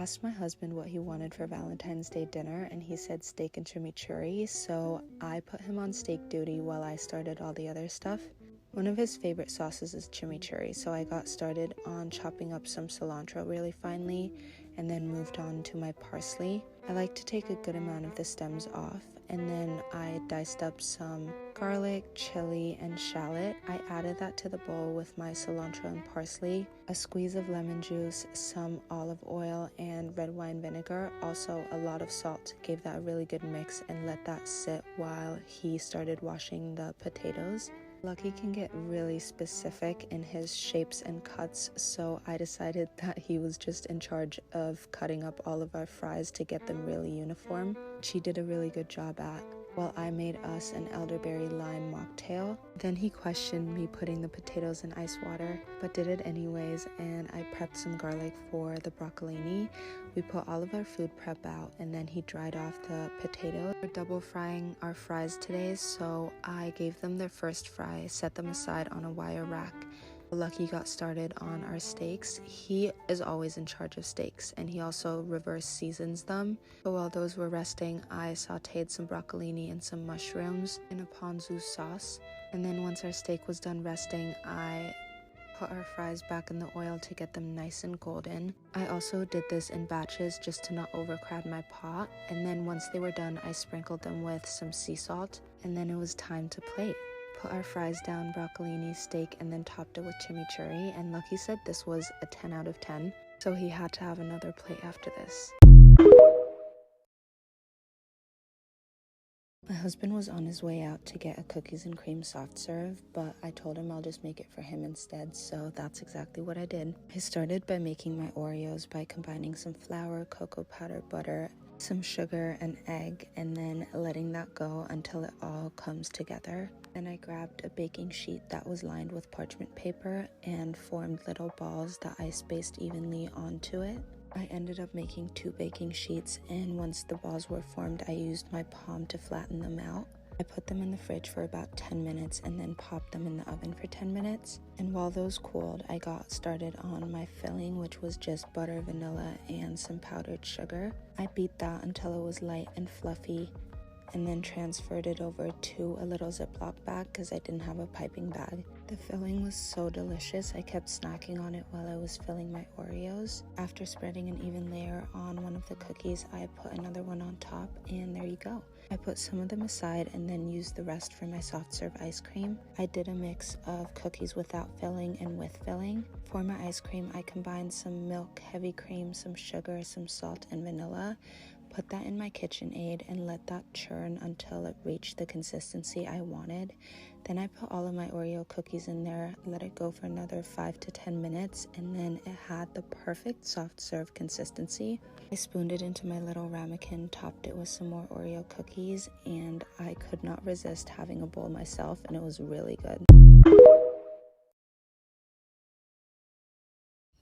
asked my husband what he wanted for Valentine's Day dinner, and he said steak and chimichurri, so I put him on steak duty while I started all the other stuff. One of his favorite sauces is chimichurri, so I got started on chopping up some cilantro really finely and then moved on to my parsley. I like to take a good amount of the stems off, and then I diced up some garlic, chili, and shallot. I added that to the bowl with my cilantro and parsley, a squeeze of lemon juice, some olive oil, and red wine vinegar, also a lot of salt. Gave that a really good mix and let that sit while he started washing the potatoes. Lucky can get really specific in his shapes and cuts, so I decided that he was just in charge of cutting up all of our fries to get them really uniform. She did a really good job at, while I made us an elderberry lime mocktail. Then he questioned me putting the potatoes in ice water, but did it anyways, and I prepped some garlic for the broccolini. We put all of our food prep out, and then he dried off the potato. We're double frying our fries today, so I gave them their first fry, set them aside on a wire rack. Lucky got started on our steaks. He is always in charge of steaks, and he also reverse seasons them. But while those were resting, I sauteed some broccolini and some mushrooms in a ponzu sauce. And then once our steak was done resting, I put our fries back in the oil to get them nice and golden. I also did this in batches just to not overcrowd my pot. And then once they were done, I sprinkled them with some sea salt, and then it was time to plate. Put our fries down, broccolini, steak, and then topped it with chimichurri, and Lucky said this was a 10 out of 10, so he had to have another plate after this. My husband was on his way out to get a cookies and cream soft serve, but I told him I'll just make it for him instead, so that's exactly what I did. I started by making my Oreos by combining some flour, cocoa powder, butter, some sugar, and egg, and then letting that go until it all comes together. Then I grabbed a baking sheet that was lined with parchment paper and formed little balls that I spaced evenly onto it. I ended up making 2 baking sheets, and once the balls were formed, I used my palm to flatten them out. I put them in the fridge for about 10 minutes and then popped them in the oven for 10 minutes. And while those cooled, I got started on my filling, which was just butter, vanilla, and some powdered sugar. I beat that until it was light and fluffy, and then transferred it over to a little Ziploc bag because I didn't have a piping bag. The filling was so delicious, I kept snacking on it while I was filling my Oreos. After spreading an even layer on one of the cookies, I put another one on top, and there you go. I put some of them aside and then used the rest for my soft serve ice cream. I did a mix of cookies without filling and with filling. For my ice cream, I combined some milk, heavy cream, some sugar, some salt, and vanilla. Put that in my KitchenAid and let that churn until it reached the consistency I wanted. Then I put all of my Oreo cookies in there, let it go for another 5 to 10 minutes, and then it had the perfect soft serve consistency. I spooned it into my little ramekin, topped it with some more Oreo cookies, and I could not resist having a bowl myself, and it was really good.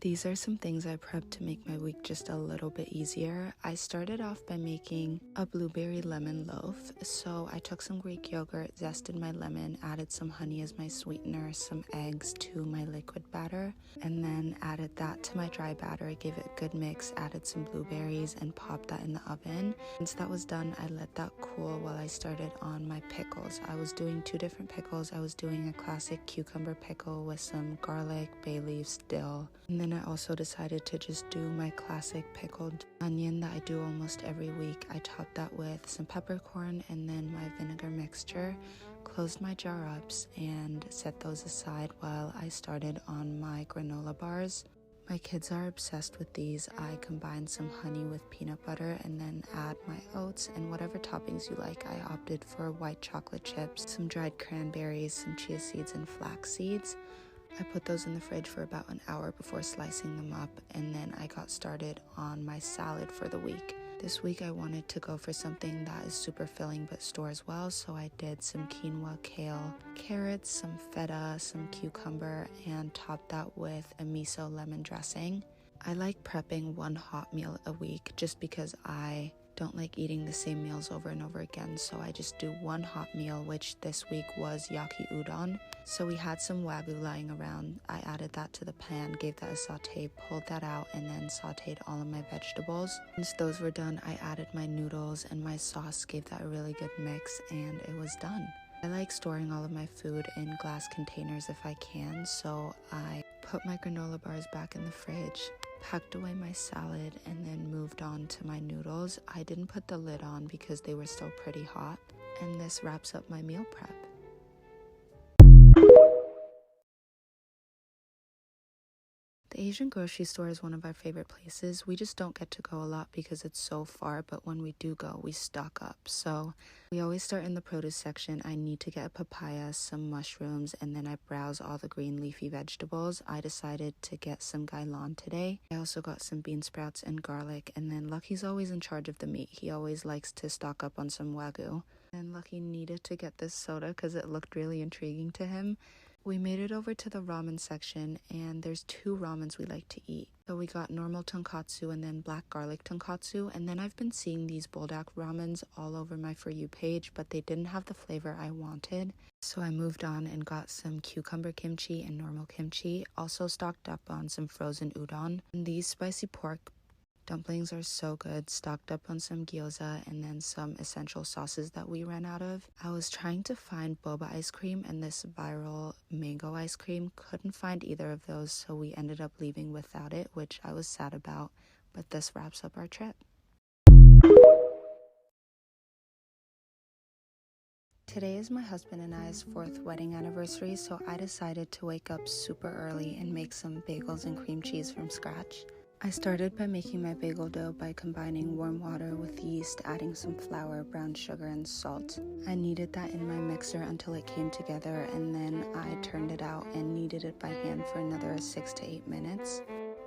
These are some things I prepped to make my week just a little bit easier. I started off by making a blueberry lemon loaf. So I took some Greek yogurt, zested my lemon, added some honey as my sweetener, some eggs to my liquid batter, and then added that to my dry batter. I gave it a good mix, added some blueberries, and popped that in the oven. Once that was done, I let that cool while I started on my pickles. I was doing 2 different pickles. I was doing a classic cucumber pickle with some garlic, bay leaves, dill, and then I also decided to just do my classic pickled onion that I do almost every week. I topped that with some peppercorn and then my vinegar mixture, closed my jar ups, and set those aside while I started on my granola bars. My kids are obsessed with these. I combine some honey with peanut butter and then add my oats and whatever toppings you like. I opted for white chocolate chips, some dried cranberries, some chia seeds, and flax seeds. I put those in the fridge for about an hour before slicing them up, and then I got started on my salad for the week. This week I wanted to go for something that is super filling but stores well, so I did some quinoa, kale, carrots, some feta, some cucumber, and topped that with a miso lemon dressing. I like prepping 1 hot meal a week just because I don't like eating the same meals over and over again, so I just do one hot meal, which this week was yaki udon. So we had some wagyu lying around. I added that to the pan, gave that a saute, pulled that out, and then sauteed all of my vegetables. Once those were done, I added my noodles and my sauce, gave that a really good mix, and it was done. I like storing all of my food in glass containers if I can, so I put my granola bars back in the fridge, packed away my salad, and then moved on to my noodles. I didn't put the lid on because they were still pretty hot, and this wraps up my meal prep. The Asian grocery store is one of our favorite places. We just don't get to go a lot because it's so far, but when we do go, we stock up. So we always start in the produce section. I need to get a papaya, some mushrooms, and then I browse all the green leafy vegetables. I decided to get some gailan today. I also got some bean sprouts and garlic, and then Lucky's always in charge of the meat. He always likes to stock up on some wagyu. And Lucky needed to get this soda because it looked really intriguing to him. We made it over to the ramen section, and there's 2 ramens we like to eat. So we got normal tonkatsu and then black garlic tonkatsu, and then I've been seeing these buldak ramens all over my For You page, but they didn't have the flavor I wanted. So I moved on and got some cucumber kimchi and normal kimchi, also stocked up on some frozen udon. And these spicy pork dumplings are so good, stocked up on some gyoza and then some essential sauces that we ran out of. I was trying to find boba ice cream and this viral mango ice cream. Couldn't find either of those, so we ended up leaving without it, which I was sad about, but this wraps up our trip. Today is my husband and I's 4th wedding anniversary, so I decided to wake up super early and make some bagels and cream cheese from scratch. I started by making my bagel dough by combining warm water with yeast, adding some flour, brown sugar, and salt. I kneaded that in my mixer until it came together, and then I turned it out and kneaded it by hand for another 6 to 8 minutes.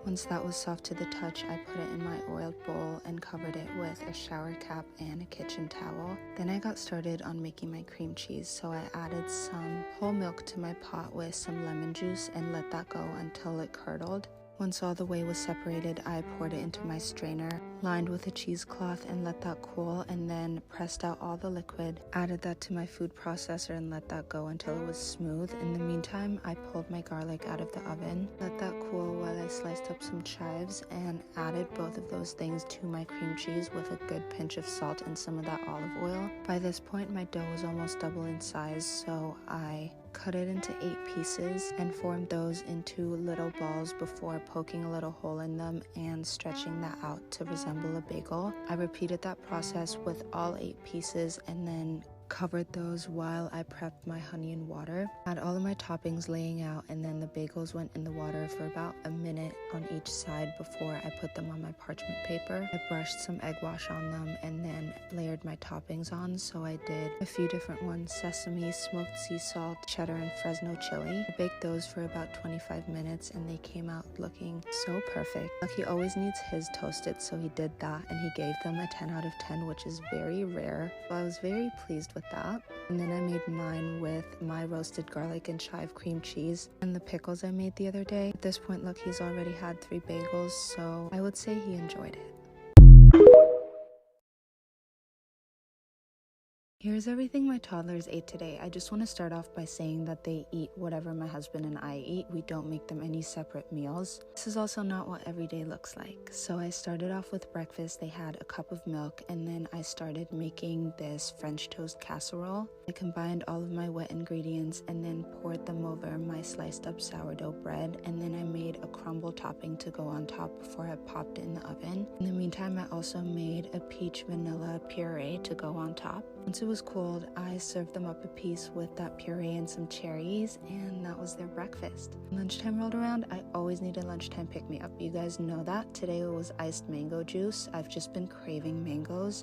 Once that was soft to the touch, I put it in my oiled bowl and covered it with a shower cap and a kitchen towel. Then I got started on making my cream cheese, so I added some whole milk to my pot with some lemon juice and let that go until it curdled. Once all the whey was separated, I poured it into my strainer, lined with a cheesecloth, and let that cool, and then pressed out all the liquid, added that to my food processor and let that go until it was smooth. In the meantime, I pulled my garlic out of the oven, let that cool while I sliced up some chives, and added both of those things to my cream cheese with a good pinch of salt and some of that olive oil. By this point, my dough was almost double in size, so I cut it into 8 pieces and formed those into little balls before poking a little hole in them and stretching that out to resemble a bagel. I repeated that process with all 8 pieces and then covered those while I prepped my honey and water. Had all of my toppings laying out, and then the bagels went in the water for about a minute on each side before I put them on my parchment paper. I brushed some egg wash on them and then layered my toppings on, so I did a few different ones: sesame, smoked sea salt, cheddar, and Fresno chili. I baked those for about 25 minutes and they came out looking so perfect. Lucky always needs his toasted, so he did that and he gave them a 10 out of 10, which is very rare. So I was very pleased with that. And then I made mine with my roasted garlic and chive cream cheese and the pickles I made the other day. At this point, Lucky's already had 3 bagels, so I would say he enjoyed it. Here's everything my toddlers ate today. I just want to start off by saying that they eat whatever my husband and I eat. We don't make them any separate meals. This is also not what every day looks like. So I started off with breakfast. They had a cup of milk, and then I started making this French toast casserole. I combined all of my wet ingredients and then poured them over my sliced up sourdough bread, and then I made a crumble topping to go on top before I popped it in the oven. In the meantime, I also made a peach vanilla puree to go on top. Once it was cooled, I served them up a piece with that puree and some cherries, and that was their breakfast. When lunchtime rolled around, I always need a lunchtime pick-me-up. You guys know that. Today it was iced mango juice. I've just been craving mangoes.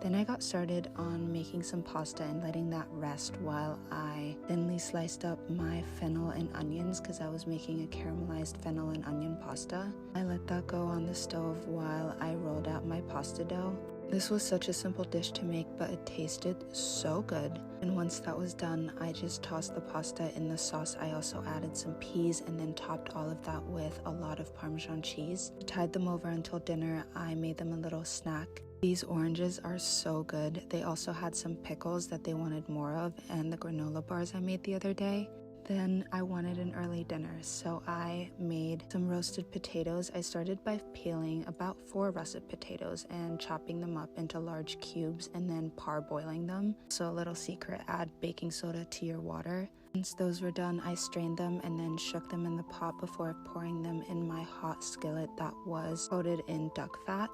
Then I got started on making some pasta and letting that rest while I thinly sliced up my fennel and onions because I was making a caramelized fennel and onion pasta. I let that go on the stove while I rolled out my pasta dough. This was such a simple dish to make, but it tasted so good. And once that was done, I just tossed the pasta in the sauce. I also added some peas and then topped all of that with a lot of Parmesan cheese. I tied them over until dinner. I made them a little snack. These oranges are so good. They also had some pickles that they wanted more of, and the granola bars I made the other day. Then I wanted an early dinner, so I made some roasted potatoes. I started by peeling about 4 russet potatoes and chopping them up into large cubes and then parboiling them. So a little secret, add baking soda to your water. Once those were done, I strained them and then shook them in the pot before pouring them in my hot skillet that was coated in duck fat.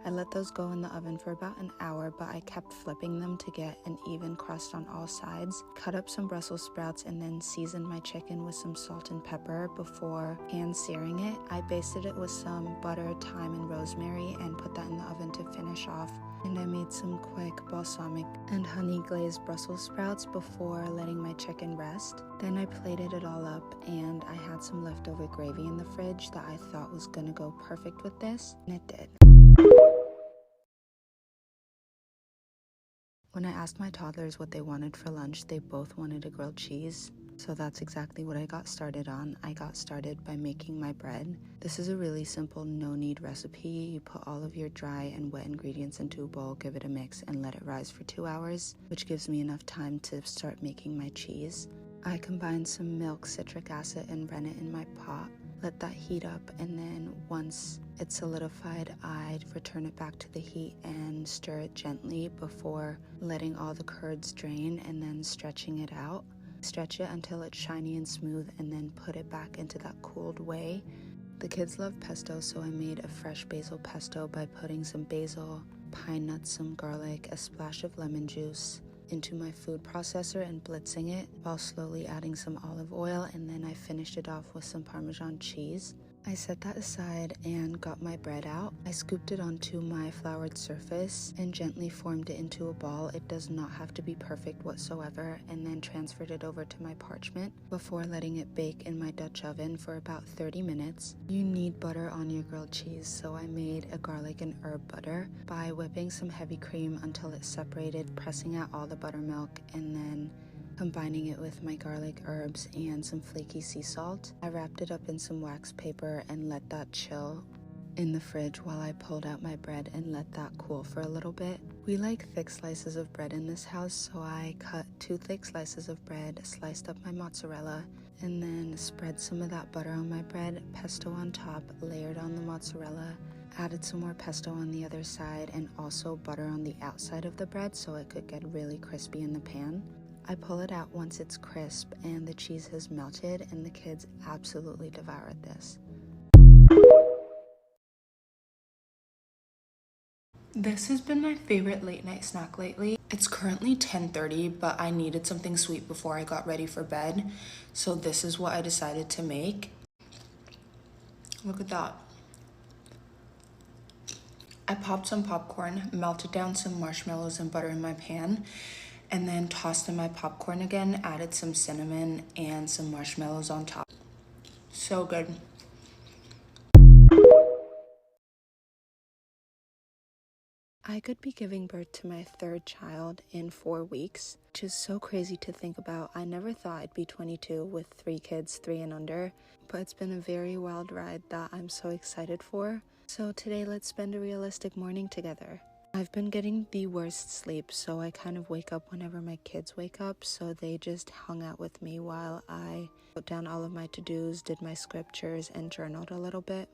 I let those go in the oven for about an hour, but I kept flipping them to get an even crust on all sides. Cut up some Brussels sprouts and then seasoned my chicken with some salt and pepper before hand searing it. I basted it with some butter, thyme, and rosemary and put that in the oven to finish off. And I made some quick balsamic and honey glazed Brussels sprouts before letting my chicken rest. Then I plated it all up, and I had some leftover gravy in the fridge that I thought was gonna go perfect with this, and it did. When I asked my toddlers what they wanted for lunch, they both wanted a grilled cheese. So that's exactly what I got started on. I got started by making my bread. This is a really simple no-knead recipe. You put all of your dry and wet ingredients into a bowl, give it a mix, and let it rise for 2 hours, which gives me enough time to start making my cheese. I combined some milk, citric acid, and rennet in my pot. Let that heat up, and then once it's solidified, I'd return it back to the heat and stir it gently before letting all the curds drain and then stretching it out. Stretch it until it's shiny and smooth and then put it back into that cooled whey. The kids love pesto, so I made a fresh basil pesto by putting some basil, pine nuts, some garlic, a splash of lemon juice into my food processor and blitzing it while slowly adding some olive oil, and then I finished it off with some Parmesan cheese. I set that aside and got my bread out. I scooped it onto my floured surface and gently formed it into a ball. It does not have to be perfect whatsoever, and then transferred it over to my parchment before letting it bake in my Dutch oven for about 30 minutes. You need butter on your grilled cheese, so I made a garlic and herb butter by whipping some heavy cream until it separated, pressing out all the buttermilk, and then combining it with my garlic, herbs, and some flaky sea salt. I wrapped it up in some wax paper and let that chill in the fridge while I pulled out my bread and let that cool for a little bit. We like thick slices of bread in this house, so I cut 2 thick slices of bread, sliced up my mozzarella, and then spread some of that butter on my bread, pesto on top, layered on the mozzarella, added some more pesto on the other side, and also butter on the outside of the bread so it could get really crispy in the pan. I pull it out once it's crisp and the cheese has melted, and the kids absolutely devoured this. This has been my favorite late night snack lately. It's currently 10:30, but I needed something sweet before I got ready for bed, so this is what I decided to make. Look at that. I popped some popcorn, melted down some marshmallows and butter in my pan, and then tossed in my popcorn again, added some cinnamon and some marshmallows on top. So good. I could be giving birth to my 3rd child in 4 weeks, which is so crazy to think about. I never thought I'd be 22 with 3 kids, 3 and under, but it's been a very wild ride that I'm so excited for. So today, let's spend a realistic morning together. I've been getting the worst sleep, so I kind of wake up whenever my kids wake up, so they just hung out with me while I wrote down all of my to-dos, did my scriptures, and journaled a little bit.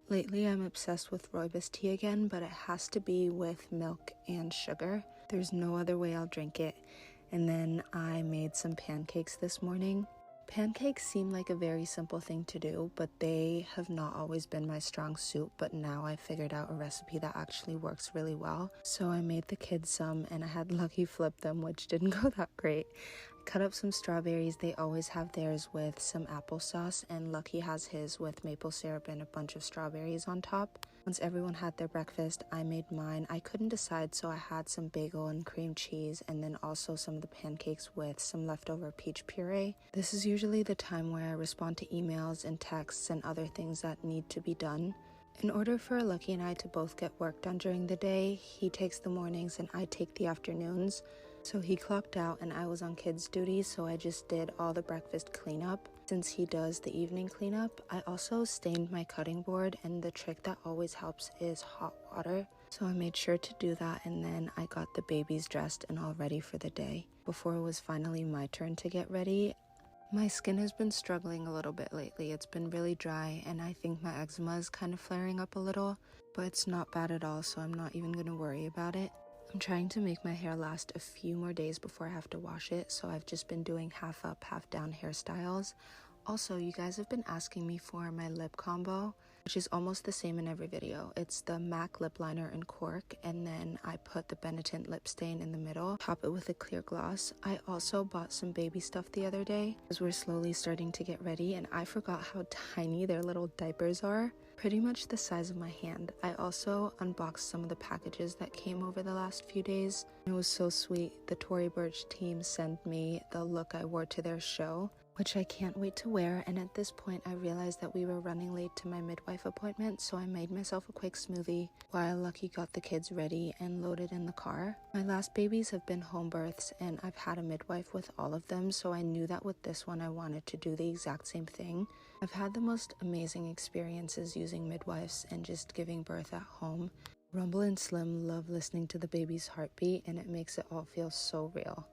Lately, I'm obsessed with rooibos tea again, but it has to be with milk and sugar. There's no other way I'll drink it. And then I made some pancakes this morning. Pancakes seem like a very simple thing to do, but they have not always been my strong suit, but now I figured out a recipe that actually works really well. So I made the kids some, and I had Lucky flip them, which didn't go that great. Cut up some strawberries. They always have theirs with some applesauce, and Lucky has his with maple syrup and a bunch of strawberries on top. Once everyone had their breakfast, I made mine. I couldn't decide, so I had some bagel and cream cheese, and then also some of the pancakes with some leftover peach puree. This is usually the time where I respond to emails and texts and other things that need to be done. In order for Lucky and I to both get work done during the day, he takes the mornings and I take the afternoons. So he clocked out and I was on kids duty, so I just did all the breakfast cleanup. Since he does the evening cleanup, I also stained my cutting board, and the trick that always helps is hot water. So I made sure to do that, and then I got the babies dressed and all ready for the day. Before it was finally my turn to get ready, my skin has been struggling a little bit lately. It's been really dry and I think my eczema is kind of flaring up a little, but it's not bad at all, so I'm not even going to worry about it. I'm trying to make my hair last a few more days before I have to wash it, so I've just been doing half up, half down hairstyles. Also, you guys have been asking me for my lip combo, which is almost the same in every video. It's the MAC lip liner in cork, and then I put the Benetint lip stain in the middle, top it with a clear gloss. I also bought some baby stuff the other day as we're slowly starting to get ready, and I forgot how tiny their little diapers are. Pretty much the size of my hand. I also unboxed some of the packages that came over the last few days. It was so sweet. The Tory Burch team sent me the look I wore to their show, which I can't wait to wear, and at this point I realized that we were running late to my midwife appointment, so I made myself a quick smoothie while Lucky got the kids ready and loaded in the car. My last babies have been home births, and I've had a midwife with all of them, so I knew that with this one I wanted to do the exact same thing. I've had the most amazing experiences using midwives and just giving birth at home. Rumble and Slim love listening to the baby's heartbeat, and it makes it all feel so real.